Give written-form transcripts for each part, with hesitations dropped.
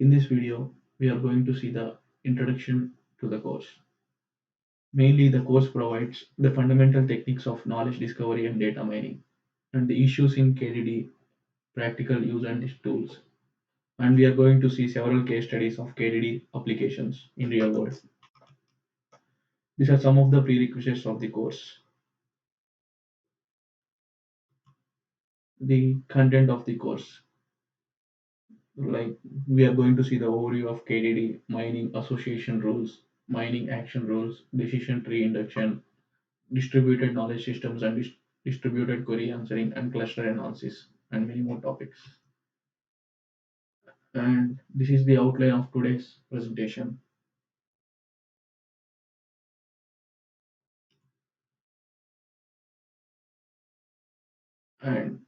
In this video, we are going to see the introduction to the course. Mainly, the course provides the fundamental techniques of knowledge discovery and data mining, and the issues in KDD, practical use and its tools. And we are going to see several case studies of KDD applications in real world. These are some of the prerequisites of the course. The content of the course, like we are going to see the overview of KDD, mining association rules, mining action rules, decision tree induction, distributed knowledge systems and distributed query answering and cluster analysis and many more topics. And this is the outline of today's presentation. And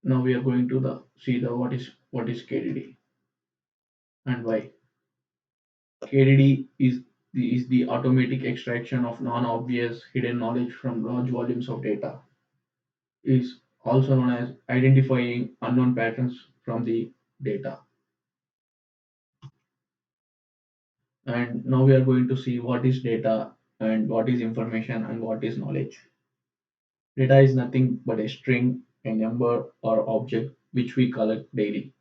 now we are going to the see the what is KDD and why. KDD is the automatic extraction of non-obvious hidden knowledge from large volumes of data. Is also known as identifying unknown patterns from the data. And now we are going to see what is data and what is information and what is knowledge. Data is nothing but a string, a number, or object which we collect daily.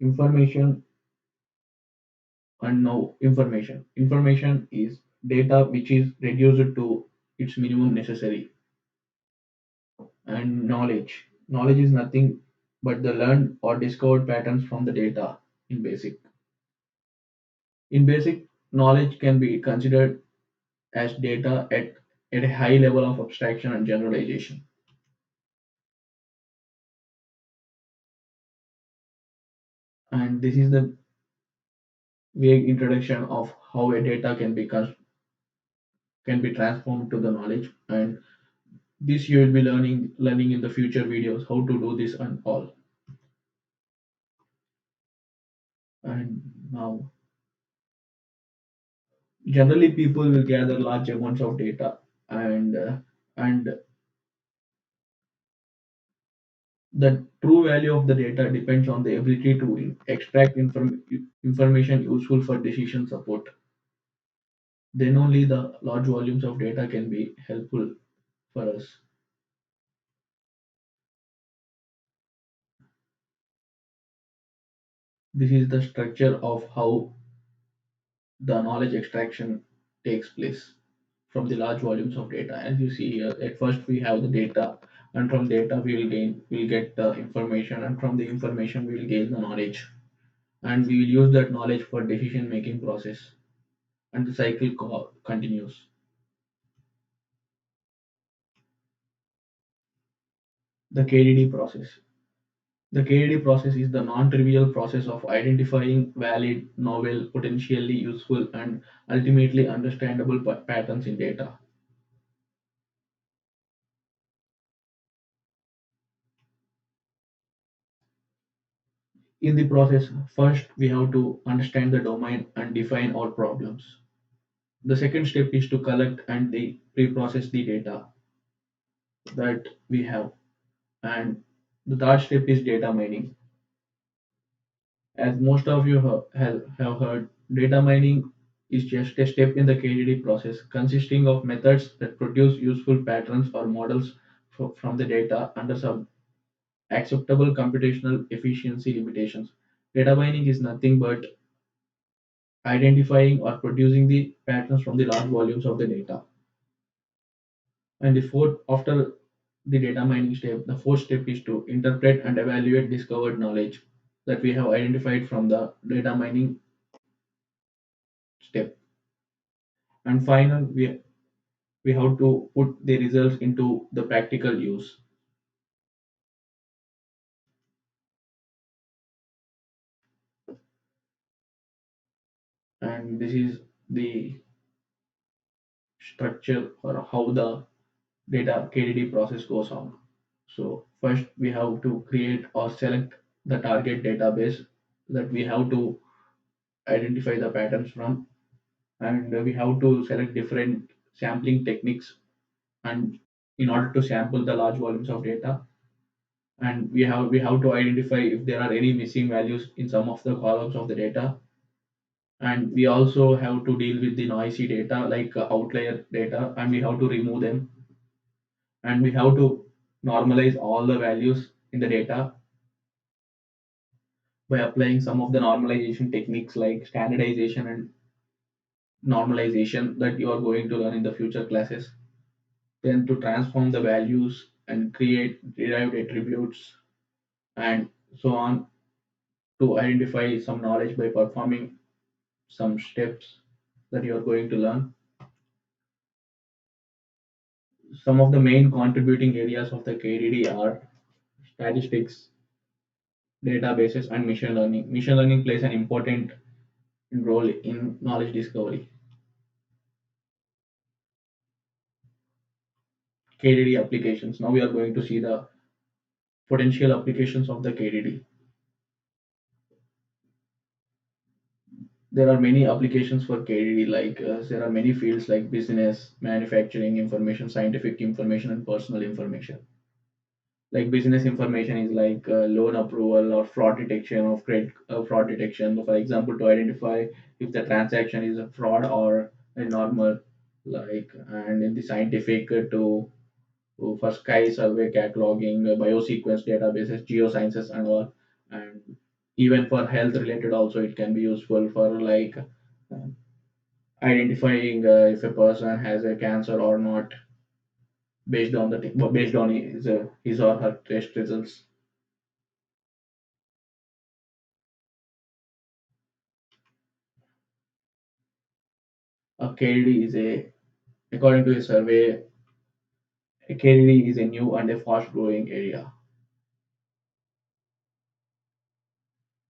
Information and now information. Information is data which is reduced to its minimum necessary. And knowledge. Knowledge is nothing but the learned or discovered patterns from the data in basic. In basic, knowledge can be considered as data at a high level of abstraction and generalization. And this is the vague introduction of how a data can be transformed to the knowledge, and this you will be learning in the future videos how to do this and all. And now generally people will gather large amounts of data, and the true value of the data depends on the ability to extract information useful for decision support. Then only the large volumes of data can be helpful for us. This is the structure of how the knowledge extraction takes place from the large volumes of data. As you see here, at first we have the data, and from data we'll get the information, and from the information we will gain the knowledge, and we will use that knowledge for decision making process, and the cycle continues. The KDD process. The KDD process is the non-trivial process of identifying valid, novel, potentially useful, and ultimately understandable patterns in data. In the process, first we have to understand the domain and define our problems. The second step is to collect and pre-process the data that we have. And the third step is data mining. As most of you have heard, data mining is just a step in the KDD process consisting of methods that produce useful patterns or models from the data under some acceptable computational efficiency limitations. Data mining is nothing but identifying or producing the patterns from the large volumes of the data. And the fourth, after the data mining step, the fourth step is to interpret and evaluate discovered knowledge that we have identified from the data mining step. And final, we have to put the results into the practical use. And this is the structure or how the data KDD process goes on. So first we have to create or select the target database that we have to identify the patterns from, and we have to select different sampling techniques and in order to sample the large volumes of data. and we have to identify if there are any missing values in some of the columns of the data. And we also have to deal with the noisy data like outlier data, and we have to remove them, and we have to normalize all the values in the data by applying some of the normalization techniques like standardization and normalization that you are going to learn in the future classes. Then to transform the values and create derived attributes and so on, to identify some knowledge by performing some steps that you are going to learn. Some of the main contributing areas of the KDD are statistics, databases, and machine learning. Machine learning plays an important role in knowledge discovery. KDD applications. Now we are going to see the potential applications of the KDD. There are many applications for KDD, like there are many fields like business, manufacturing information, scientific information, and personal information. Like business information is like loan approval or fraud detection of credit fraud detection. For example, to identify if the transaction is a fraud or a normal, like. And in the scientific, to for sky survey cataloging, biosequence databases, geosciences, and all. And even for health related also it can be useful for like identifying if a person has a cancer or not based on his or her test results. A KD is a According to a survey, a KD is a new and a fast growing area.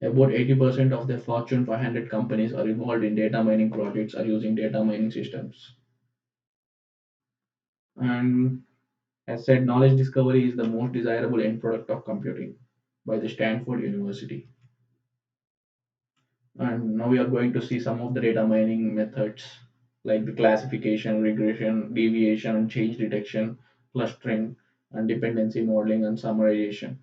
About 80% of the Fortune 500 companies are involved in data mining projects or using data mining systems. And as said, knowledge discovery is the most desirable end product of computing by the Stanford University. And now we are going to see some of the data mining methods like the classification, regression, deviation, and change detection, clustering, and dependency modeling and summarization.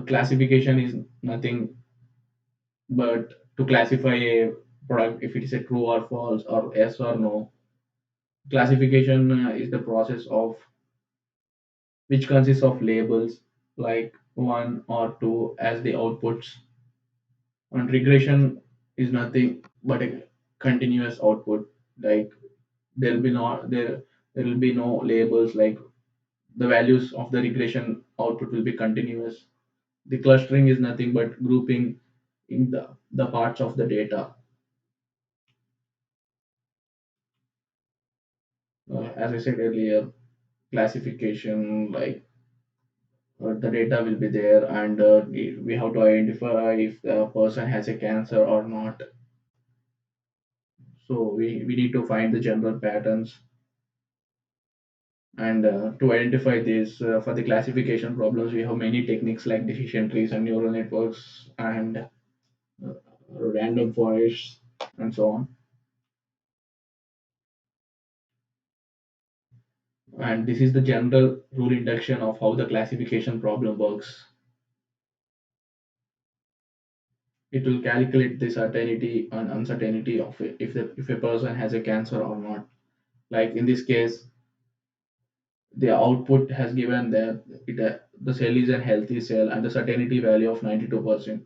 Classification is nothing but to classify a product if it is a true or false or yes or no. Classification is the process of which consists of labels like one or two as the outputs, and regression is nothing but a continuous output. Like there will be no labels, like the values of the regression output will be continuous. The clustering is nothing but grouping in the parts of the data. As I said earlier, classification, like the data will be there, and we have to identify if the person has a cancer or not. So we need to find the general patterns, and to identify this for the classification problems, we have many techniques like decision trees and neural networks and random forests and so on. And this is the general rule induction of how the classification problem works. It will calculate the certainty and uncertainty of it, if a person has a cancer or not. Like in this case, the output has given that the cell is a healthy cell and the certainty value of 92%.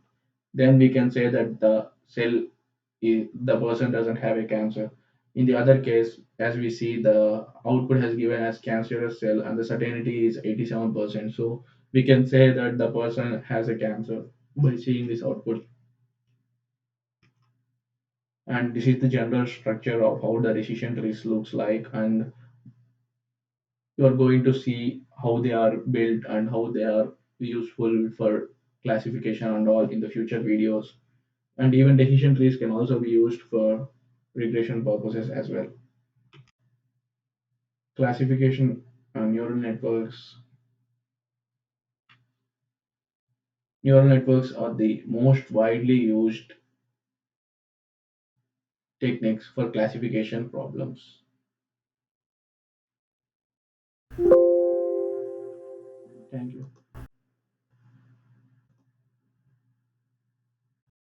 Then we can say that the person doesn't have a cancer. In the other case, as we see, the output has given as cancerous cell and the certainty is 87%. So we can say that the person has a cancer by seeing this output. And this is the general structure of how the decision trees looks like, and you are going to see how they are built and how they are useful for classification and all in the future videos. And even decision trees can also be used for regression purposes as well. Classification and neural networks are the most widely used techniques for classification problems.